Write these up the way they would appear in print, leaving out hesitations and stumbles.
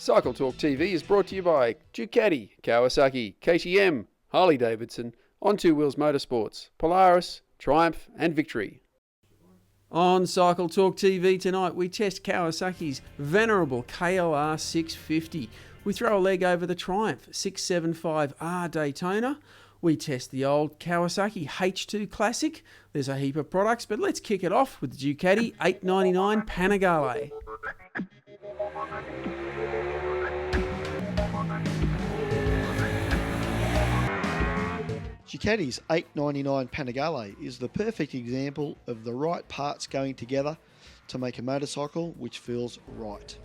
Cycle Talk TV is brought to you by Ducati, Kawasaki, KTM, Harley-Davidson, on Two Wheels Motorsports, Polaris, Triumph and Victory. On Cycle Talk TV tonight, we test Kawasaki's venerable KLR650. We throw a leg over the Triumph 675R Daytona. We test the old Kawasaki H2 Classic. There's a heap of products, but let's kick it off with the Ducati 899 Panigale. Ducati's 899 Panigale is the perfect example of the right parts going together to make a motorcycle which feels right.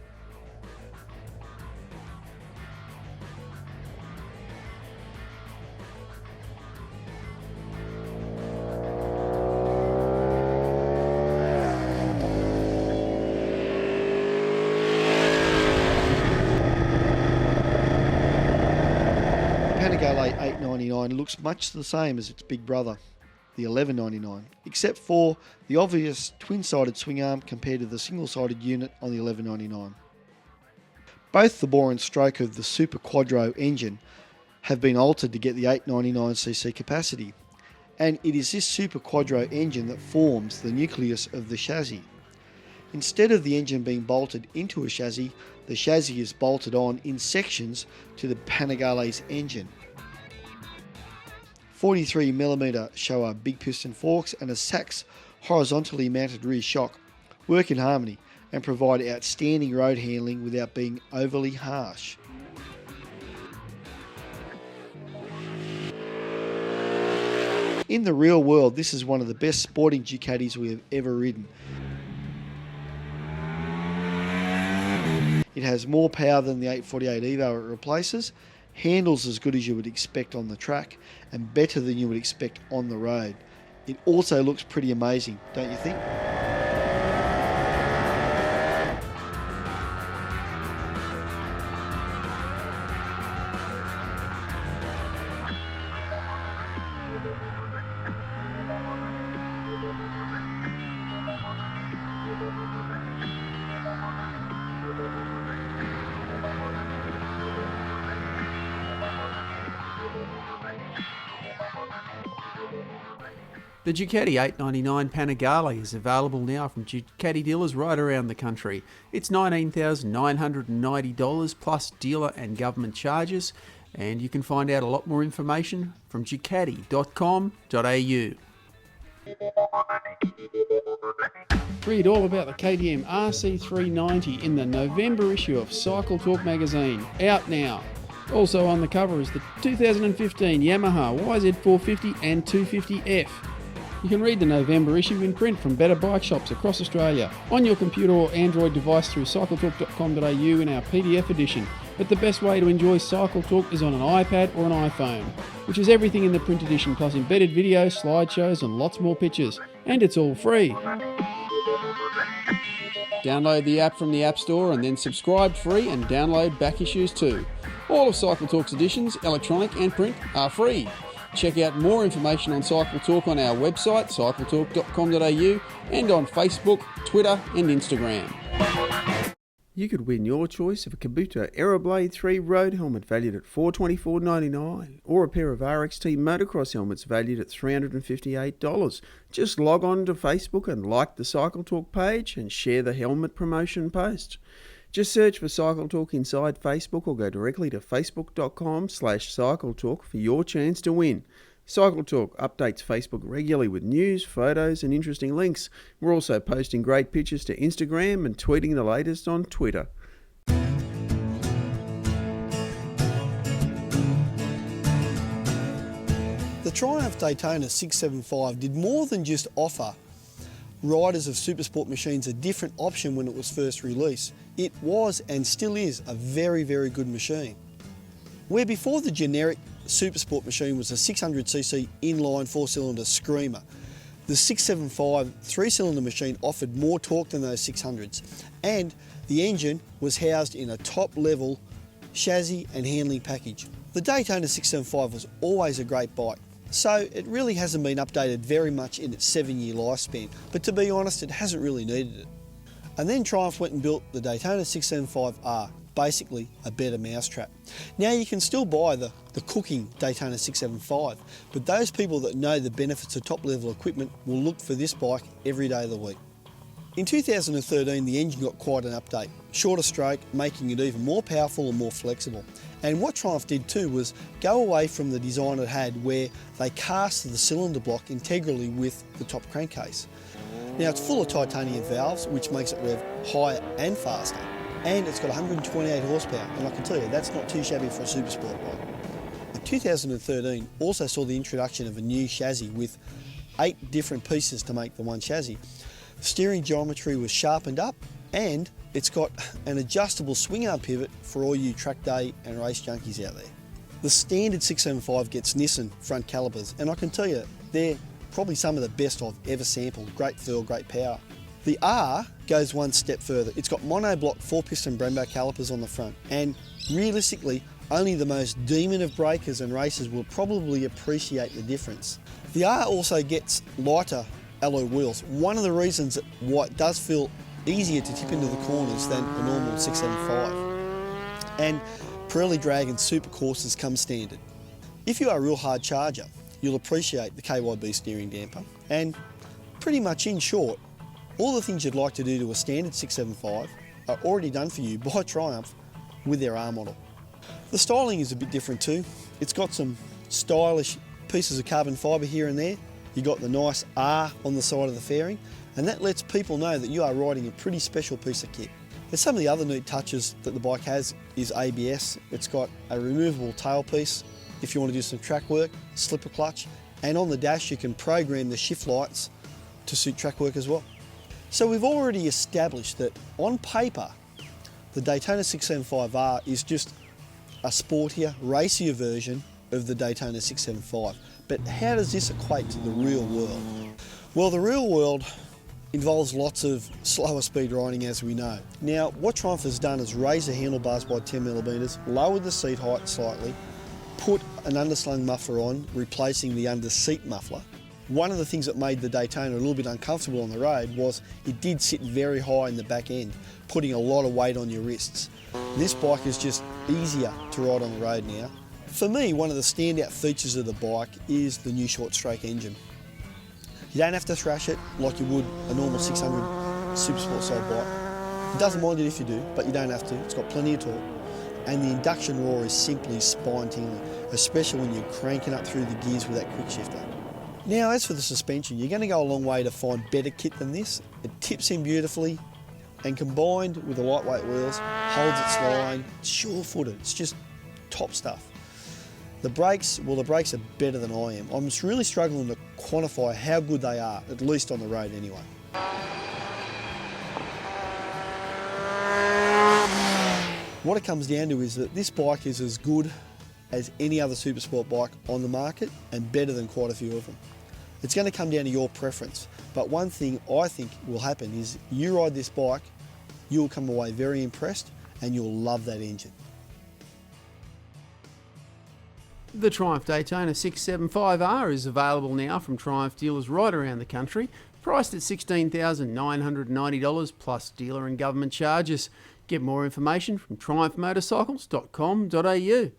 Panigale 899 looks much the same as its big brother, the 1199, except for the obvious twin-sided swing arm compared to the single-sided unit on the 1199. Both the bore and stroke of the Super Quadro engine have been altered to get the 899cc capacity, and it is this Super Quadro engine that forms the nucleus of the chassis. Instead of the engine being bolted into a chassis, the chassis is bolted on in sections to the Panigale's engine. 43mm Showa big piston forks and a Sachs horizontally mounted rear shock work in harmony and provide outstanding road handling without being overly harsh. In the real world, this is one of the best sporting Ducatis we have ever ridden. It has more power than the 848 Evo it replaces, handles as good as you would expect on the track, and better than you would expect on the road. It also looks pretty amazing, don't you think? The Ducati 899 Panigale is available now from Ducati dealers right around the country. It's $19,990 plus dealer and government charges, and you can find out a lot more information from ducati.com.au. Read all about the KTM RC390 in the November issue of Cycle Talk magazine, out now. Also on the cover is the 2015 Yamaha YZ450 and 250F. You can read the November issue in print from better bike shops across Australia, on your computer or Android device through cycletalk.com.au in our PDF edition. But the best way to enjoy Cycle Talk is on an iPad or an iPhone, which is everything in the print edition plus embedded videos, slideshows and lots more pictures. And it's all free. Download the app from the App Store and then subscribe free and download back issues too. All of Cycle Talk's editions, electronic and print, are free. Check out more information on Cycle Talk on our website, cycletalk.com.au, and on Facebook, Twitter and Instagram. You could win your choice of a Kabuto Aeroblade 3 road helmet valued at $424.99 or a pair of RXT motocross helmets valued at $358. Just log on to Facebook and like the Cycle Talk page and share the helmet promotion post. Just search for Cycle Talk inside Facebook or go directly to facebook.com/cycletalk for your chance to win. Cycle Talk updates Facebook regularly with news, photos and interesting links. We're also posting great pictures to Instagram and tweeting the latest on Twitter. The Triumph Daytona 675 did more than just offer riders of supersport machines a different option when it was first released. It was and still is a very, very good machine. Where before the generic supersport machine was a 600cc inline 4-cylinder screamer, the 675 3-cylinder machine offered more torque than those 600s, and the engine was housed in a top-level chassis and handling package. The Daytona 675 was always a great bike, so it really hasn't been updated very much in its 7-year lifespan, but to be honest, it hasn't really needed it. And then Triumph went and built the Daytona 675R, basically a better mousetrap. Now you can still buy the cooking Daytona 675, but those people that know the benefits of top level equipment will look for this bike every day of the week. In 2013 the engine got quite an update, shorter stroke, making it even more powerful and more flexible. And what Triumph did too was go away from the design it had where they cast the cylinder block integrally with the top crankcase. Now it's full of titanium valves, which makes it rev higher and faster, and it's got 128 horsepower, and I can tell you that's not too shabby for a super sport bike. In 2013 also saw the introduction of a new chassis with 8 different pieces to make the one chassis. The steering geometry was sharpened up, and it's got an adjustable swing arm pivot for all you track day and race junkies out there. The standard 675 gets Nissan front calipers, and I can tell you they're probably some of the best I've ever sampled. Great feel, great power. The R goes one step further. It's got monoblock 4-piston Brembo calipers on the front, and realistically only the most demon of breakers and racers will probably appreciate the difference. The R also gets lighter alloy wheels, one of the reasons why it does feel easier to tip into the corners than a normal 675. And Pirelli Dragon Super Corsas come standard. If you are a real hard charger, you'll appreciate the KYB steering damper, and pretty much in short, all the things you'd like to do to a standard 675 are already done for you by Triumph with their R model. The styling is a bit different too. It's got some stylish pieces of carbon fibre here and there. You got the nice R on the side of the fairing, and that lets people know that you are riding a pretty special piece of kit. There's some of the other neat touches that the bike has is ABS. It's got a removable tailpiece if you want to do some track work, slipper clutch, and on the dash you can program the shift lights to suit track work as well. So we've already established that on paper the Daytona 675R is just a sportier, racier version of the Daytona 675. But how does this equate to the real world? Well, the real world involves lots of slower speed riding, as we know. Now, what Triumph has done is raise the handlebars by 10mm, lowered the seat height slightly, put an underslung muffler on, replacing the under-seat muffler. One of the things that made the Daytona a little bit uncomfortable on the road was it did sit very high in the back end, putting a lot of weight on your wrists. This bike is just easier to ride on the road now. For me, one of the standout features of the bike is the new short stroke engine. You don't have to thrash it like you would a normal 600 super sport style bike. It doesn't mind it if you do, but you don't have to. It's got plenty of torque. And the induction roar is simply spine-tingling, especially when you're cranking up through the gears with that quick shifter. Now, as for the suspension, you're going to go a long way to find better kit than this. It tips in beautifully, and combined with the lightweight wheels, holds its line, it's sure-footed, it's just top stuff. The brakes, well, the brakes are better than I am. I'm just really struggling to quantify how good they are, at least on the road anyway. What it comes down to is that this bike is as good as any other super sport bike on the market and better than quite a few of them. It's going to come down to your preference, but one thing I think will happen is you ride this bike, you'll come away very impressed and you'll love that engine. The Triumph Daytona 675R is available now from Triumph dealers right around the country, priced at $16,990 plus dealer and government charges. Get more information from triumphmotorcycles.com.au.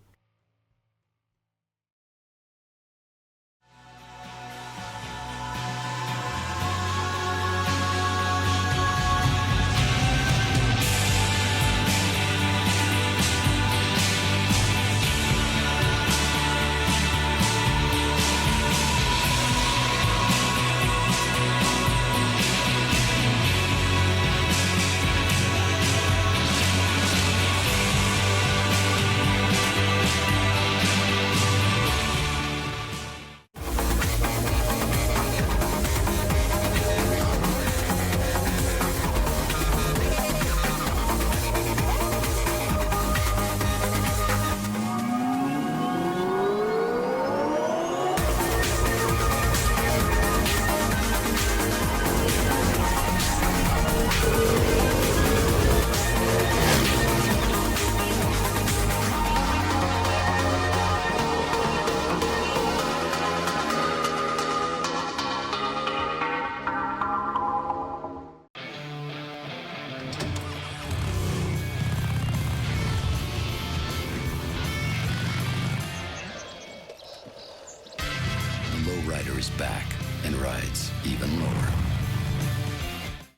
rider is back and rides even lower.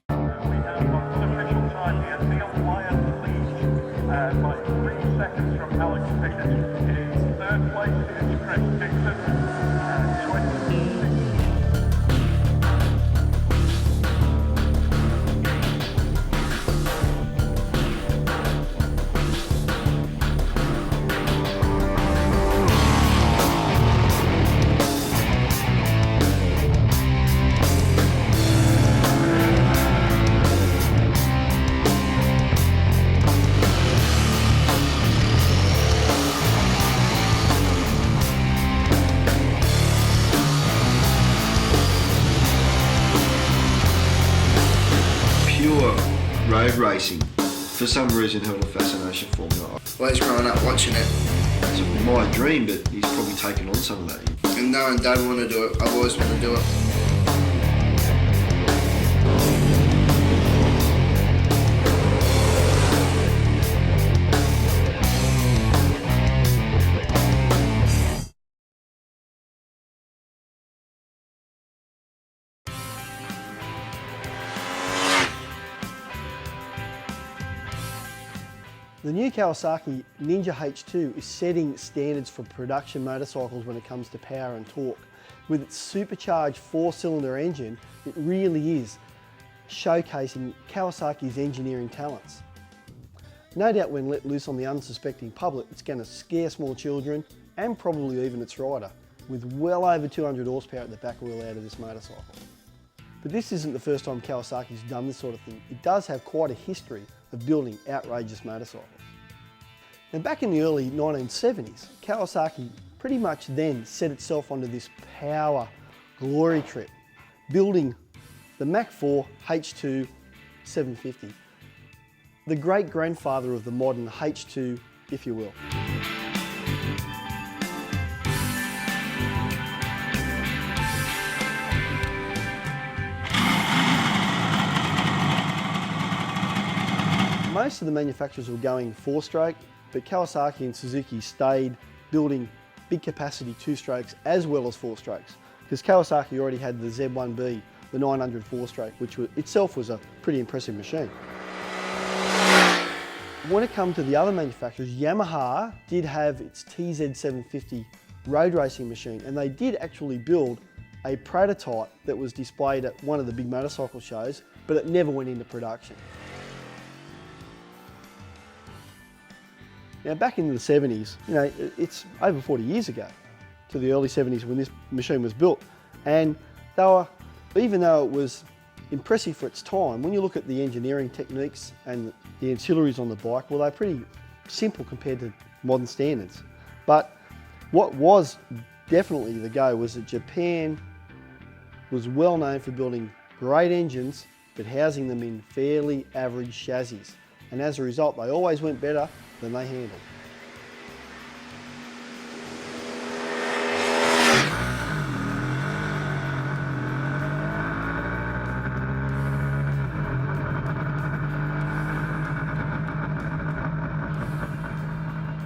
We have unofficial time here. Field Lion leads by 3 seconds from Alex Pickett. It is third place is Chris Dixon, 26. Road racing, for some reason, held a fascination for me. Well, he's growing up watching it. It's my dream, but he's probably taken on some of that. And knowing Dad wanted to do it, I've always wanted to do it. The new Kawasaki Ninja H2 is setting standards for production motorcycles when it comes to power and torque. With its supercharged 4-cylinder engine, it really is showcasing Kawasaki's engineering talents. No doubt when let loose on the unsuspecting public, it's going to scare small children and probably even its rider, with well over 200 horsepower at the back wheel out of this motorcycle. But this isn't the first time Kawasaki's done this sort of thing. It does have quite a history of building outrageous motorcycles. Now back in the early 1970s, Kawasaki pretty much then set itself onto this power glory trip, building the Mach 4 H2 750, the great grandfather of the modern H2, if you will. Most of the manufacturers were going 4-stroke, but Kawasaki and Suzuki stayed building big capacity 2-strokes as well as 4-strokes, because Kawasaki already had the Z1B, the 900 4-stroke, which itself was a pretty impressive machine. When it comes to the other manufacturers, Yamaha did have its TZ750 road racing machine, and they did actually build a prototype that was displayed at one of the big motorcycle shows, but it never went into production. Now back in the 70s, you know, it's over 40 years ago, to the early 70s when this machine was built. And they were, even though it was impressive for its time, when you look at the engineering techniques and the ancillaries on the bike, well, they're pretty simple compared to modern standards. But what was definitely the go was that Japan was well known for building great engines, but housing them in fairly average chassis. And as a result, they always went better than they handled.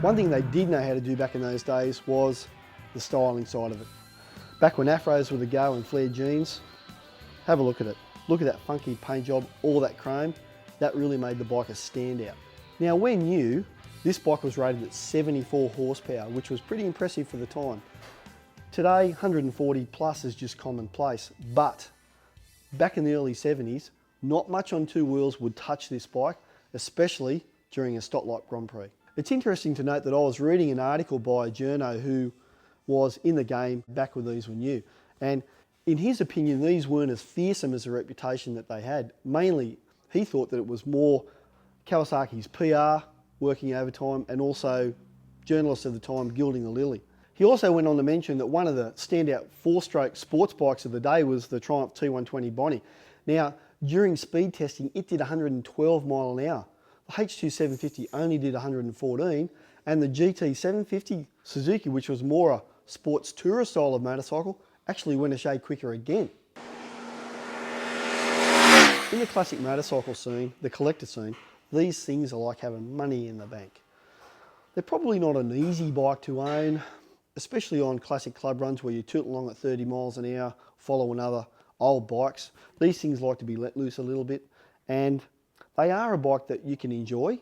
One thing they did know how to do back in those days was the styling side of it. Back when afros were the go and flared jeans, have a look at it. Look at that funky paint job, all that chrome. That really made the bike a standout. Now when new, this bike was rated at 74 horsepower, which was pretty impressive for the time. Today, 140 plus is just commonplace, but back in the early 70s, not much on two wheels would touch this bike, especially during a stoplight Grand Prix. It's interesting to note that I was reading an article by a journo who was in the game back when these were new, and in his opinion, these weren't as fearsome as the reputation that they had. Mainly, he thought that it was more Kawasaki's PR, working overtime, and also journalists of the time gilding the lily. He also went on to mention that one of the standout 4-stroke sports bikes of the day was the Triumph T120 Bonnie. Now, during speed testing, it did 112 mile an hour. The H2 750 only did 114, and the GT 750 Suzuki, which was more a sports tourer style of motorcycle, actually went a shade quicker again. In the classic motorcycle scene, the collector scene, these things are like having money in the bank. They're probably not an easy bike to own, especially on classic club runs where you toot along at 30 miles an hour, follow another old bikes. These things like to be let loose a little bit, and they are a bike that you can enjoy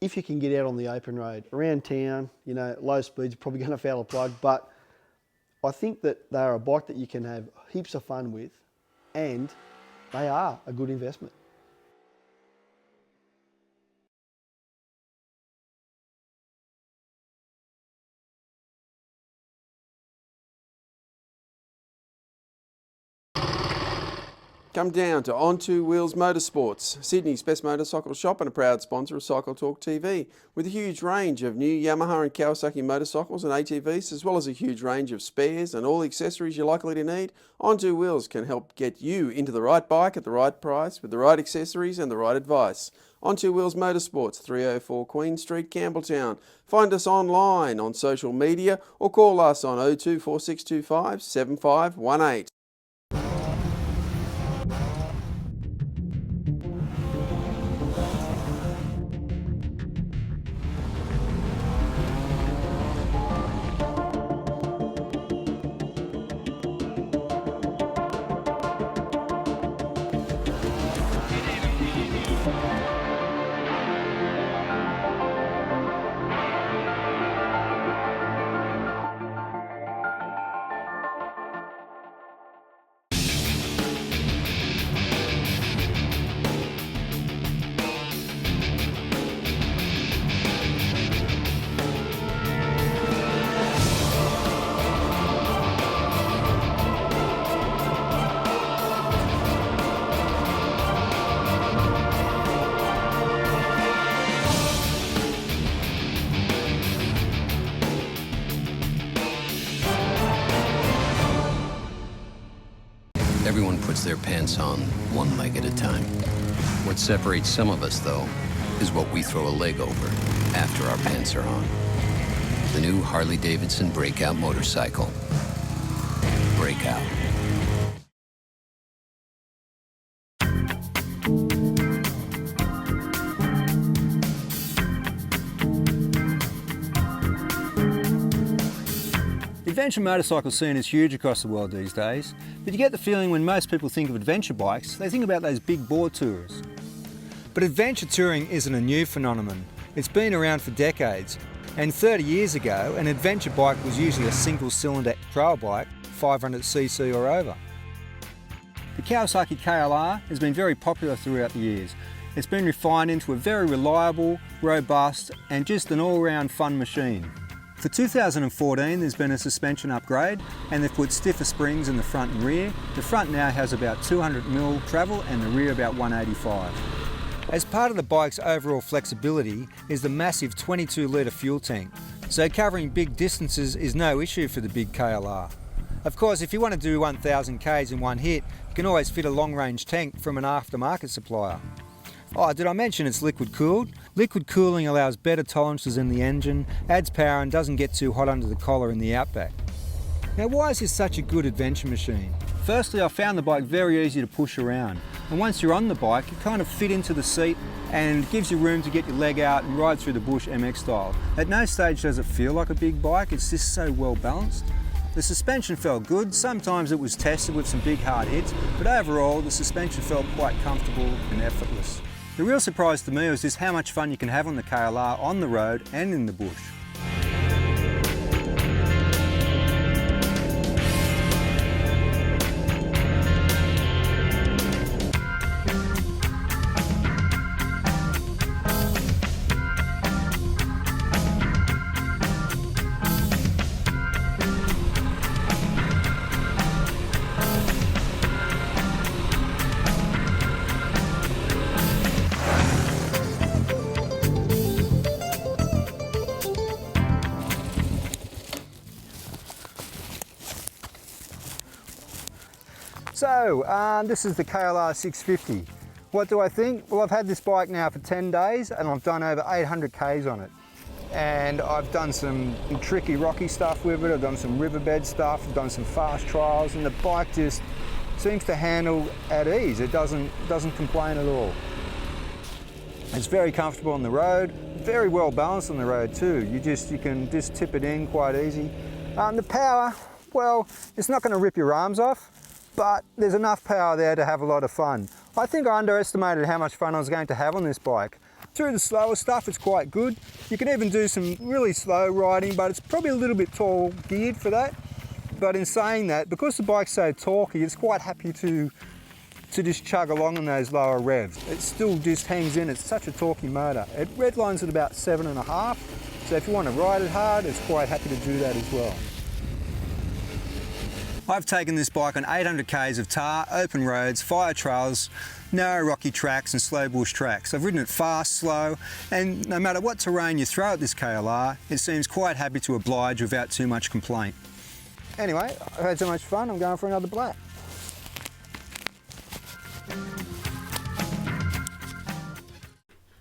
if you can get out on the open road. Around town, you know, low speeds, probably going to foul a plug, but I think that they are a bike that you can have heaps of fun with, and they are a good investment. Come down to On Two Wheels Motorsports, Sydney's best motorcycle shop and a proud sponsor of Cycle Talk TV, with a huge range of new Yamaha and Kawasaki motorcycles and ATVs, as well as a huge range of spares and all the accessories you're likely to need. On Two Wheels can help get you into the right bike at the right price with the right accessories and the right advice. On Two Wheels Motorsports, 304 Queen Street, Campbelltown. Find us online on social media or call us on 024625 7518. Everyone puts their pants on one leg at a time. What separates some of us, though, is what we throw a leg over after our pants are on. The new Harley-Davidson Breakout motorcycle. Breakout. The adventure motorcycle scene is huge across the world these days, but you get the feeling when most people think of adventure bikes, they think about those big bore tours. But adventure touring isn't a new phenomenon. It's been around for decades, and 30 years ago, an adventure bike was usually a single-cylinder trail bike, 500cc or over. The Kawasaki KLR has been very popular throughout the years. It's been refined into a very reliable, robust, and just an all-round fun machine. For 2014 there's been a suspension upgrade and they've put stiffer springs in the front and rear. The front now has about 200mm travel and the rear about 185. As part of the bike's overall flexibility is the massive 22-litre fuel tank, so covering big distances is no issue for the big KLR. Of course, if you want to do 1000 k's in one hit, you can always fit a long-range tank from an aftermarket supplier. Oh, did I mention it's liquid cooled? Liquid cooling allows better tolerances in the engine, adds power and doesn't get too hot under the collar in the Outback. Now, why is this such a good adventure machine? Firstly, I found the bike very easy to push around, and once you're on the bike you kind of fit into the seat and gives you room to get your leg out and ride through the bush MX style. At no stage does it feel like a big bike, it's just so well balanced. The suspension felt good, sometimes it was tested with some big hard hits, but overall the suspension felt quite comfortable and effortless. The real surprise to me was just how much fun you can have on the KLR on the road and in the bush. So, this is the KLR650. What do I think? Well, I've had this bike now for 10 days and I've done over 800 Ks on it. And I've done some tricky, rocky stuff with it, I've done some riverbed stuff, I've done some fast trials, and the bike just seems to handle at ease. It doesn't complain at all. It's very comfortable on the road, very well balanced on the road too. You can just tip it in quite easy. The power, well, it's not going to rip your arms off, but there's enough power there to have a lot of fun. I think I underestimated how much fun I was going to have on this bike. Through the slower stuff, it's quite good. You can even do some really slow riding, but it's probably a little bit tall geared for that. But in saying that, because the bike's so torquey, it's quite happy to just chug along on those lower revs. It still just hangs in. It's such a torquey motor. It redlines at about 7.5, so if you want to ride it hard, it's quite happy to do that as well. I've taken this bike on 800 k's of tar, open roads, fire trails, narrow rocky tracks and slow bush tracks. I've ridden it fast, slow, and no matter what terrain you throw at this KLR, it seems quite happy to oblige without too much complaint. Anyway, I've had so much fun, I'm going for another black.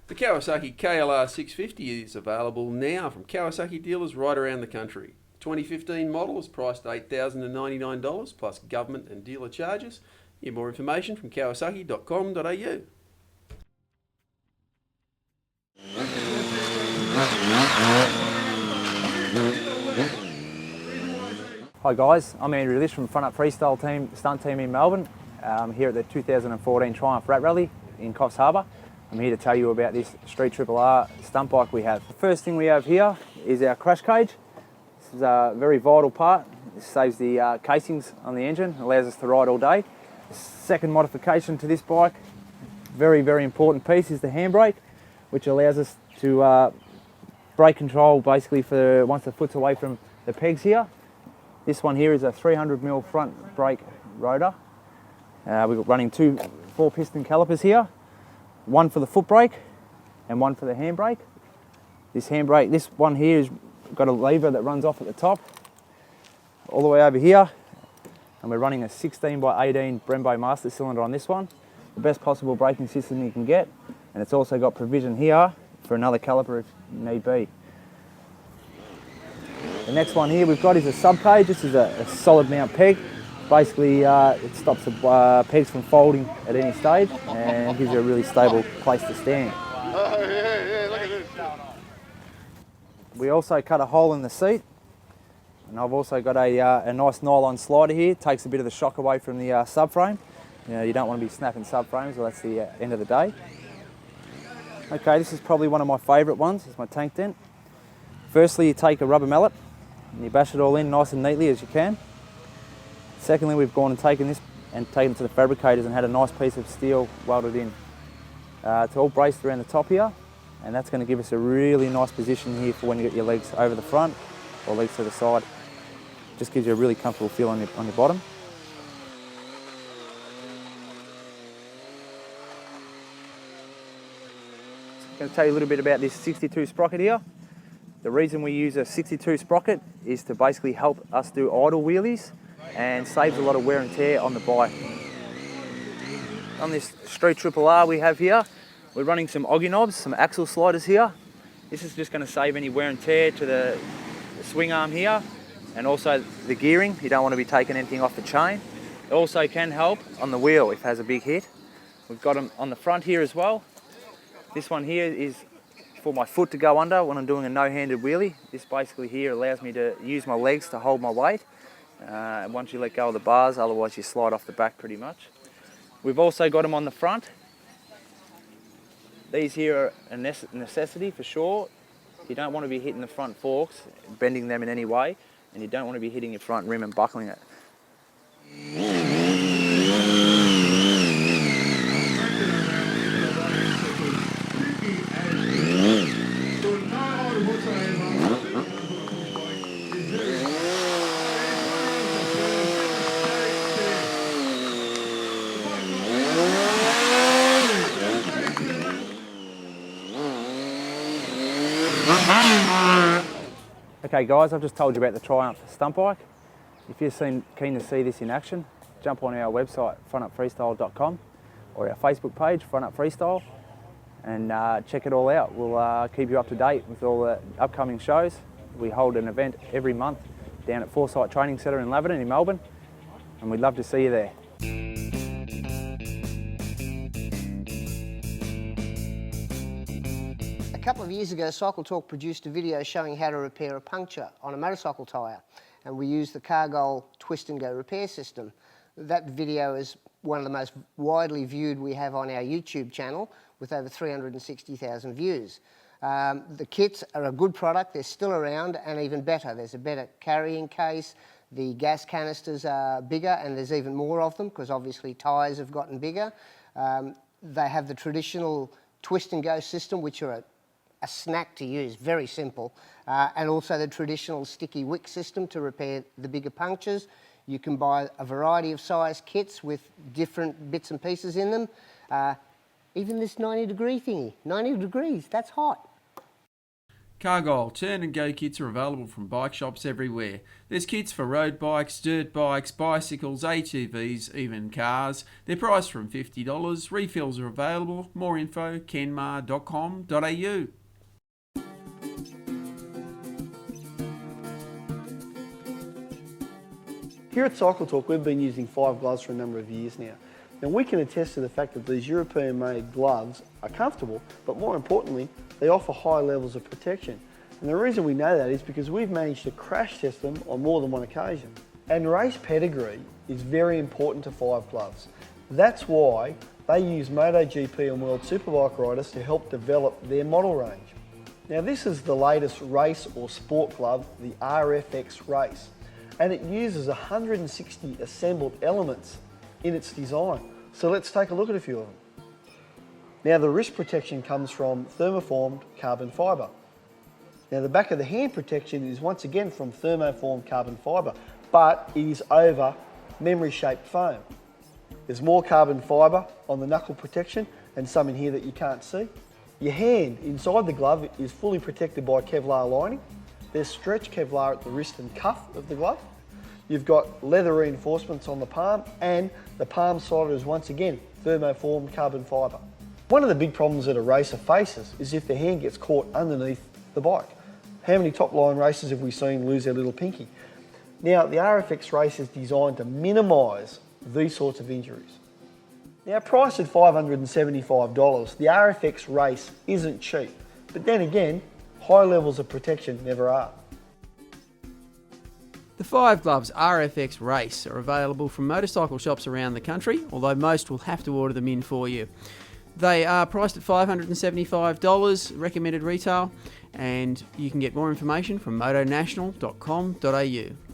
The Kawasaki KLR650 is available now from Kawasaki dealers right around the country. 2015 model is priced at $8,099 plus government and dealer charges. Get more information from kawasaki.com.au. Hi guys, I'm Andrew Lish from Front Up Freestyle team, Stunt team in Melbourne. I'm here at the 2014 Triumph Rat Rally in Coffs Harbour. I'm here to tell you about this Street Triple R stunt bike we have. The first thing we have here is our crash cage. This is a very vital part. It saves the casings on the engine, allows us to ride all day. The second modification to this bike, very, very important piece, is the handbrake, which allows us to brake control basically for once the foot's away from the pegs here. This one here is a 300mm front brake rotor. We're running two 4-piston calipers here, one for the foot brake and one for the handbrake. This handbrake, this one here has got a lever that runs off at the top, all the way over here, and we're running a 16x18 Brembo master cylinder on this one. The best possible braking system you can get, and it's also got provision here for another caliper if need be. The next one here we've got is a sub cage. This is a solid mount peg. Basically it stops the pegs from folding at any stage and gives you a really stable place to stand. We also cut a hole in the seat, and I've also got a nice nylon slider here. It takes a bit of the shock away from the subframe. You don't want to be snapping subframes, well that's the end of the day. Okay, this is probably one of my favourite ones, it's my tank dent. Firstly, you take a rubber mallet and you bash it all in nice and neatly as you can. Secondly, we've gone and taken this and taken it to the fabricators and had a nice piece of steel welded in. It's all braced around the top here, and that's going to give us a really nice position here for when you get your legs over the front or legs to the side. Just gives you a really comfortable feel on your bottom. I'm going to tell you a little bit about this 62 sprocket here. The reason we use a 62 sprocket is to basically help us do idle wheelies and saves a lot of wear and tear on the bike. On this Street Triple R we have here, we're running some oggy knobs, some axle sliders here. This is just going to save any wear and tear to the swing arm here, and also the gearing. You don't want to be taking anything off the chain. It also can help on the wheel if it has a big hit. We've got them on the front here as well. This one here is for my foot to go under when I'm doing a no-handed wheelie. This basically here allows me to use my legs to hold my weight. Once you let go of the bars, otherwise you slide off the back pretty much. We've also got them on the front. These here are a necessity for sure. You don't want to be hitting the front forks, bending them in any way, and you don't want to be hitting your front rim and buckling it. Okay guys, I've just told you about the Triumph stunt bike. If you're keen to see this in action, jump on our website frontupfreestyle.com or our Facebook page, Front Up Freestyle, and check it all out. We'll keep you up to date with all the upcoming shows. We hold an event every month down at Foresight Training Centre in Laverton in Melbourne, and we'd love to see you there. couple of years ago, Cycle Talk produced a video showing how to repair a puncture on a motorcycle tyre, and we used the Panigale twist and go repair system. That video is one of the most widely viewed we have on our YouTube channel, with over 360,000 views. The kits are a good product, they're still around, and even better. There's a better carrying case, the gas canisters are bigger, and there's even more of them because obviously tyres have gotten bigger. They have the traditional twist and go system, which are a snack to use, very simple, and also the traditional sticky wick system to repair the bigger punctures. You can buy a variety of size kits with different bits and pieces in them. Even this 90-degree thingy, 90 degrees, that's hot. Panigale turn and go kits are available from bike shops everywhere. There's kits for road bikes, dirt bikes, bicycles, ATVs, even cars. They're priced from $50. Refills are available. More info, kenmar.com.au. Here at Cycle Talk, we've been using Five gloves for a number of years now. And we can attest to the fact that these European-made gloves are comfortable, but more importantly, they offer high levels of protection. And the reason we know that is because we've managed to crash test them on more than one occasion. And race pedigree is very important to Five gloves. That's why they use MotoGP and World Superbike riders to help develop their model range. Now this is the latest race or sport glove, the RFX Race. And it uses 160 assembled elements in its design. So let's take a look at a few of them. Now the wrist protection comes from thermoformed carbon fibre. Now the back of the hand protection is once again from thermoformed carbon fibre, but it is over memory-shaped foam. There's more carbon fibre on the knuckle protection and some in here that you can't see. Your hand inside the glove is fully protected by Kevlar lining. There's stretch Kevlar at the wrist and cuff of the glove. You've got leather reinforcements on the palm, and the palm solder is once again thermoformed carbon fibre. One of the big problems that a racer faces is if their hand gets caught underneath the bike. How many top line racers have we seen lose their little pinky? Now the RFX Race is designed to minimise these sorts of injuries. Now priced at $575, the RFX Race isn't cheap, but then again, high levels of protection never are. The Five Gloves RFX Race are available from motorcycle shops around the country, although most will have to order them in for you. They are priced at $575 recommended retail, and you can get more information from motonational.com.au.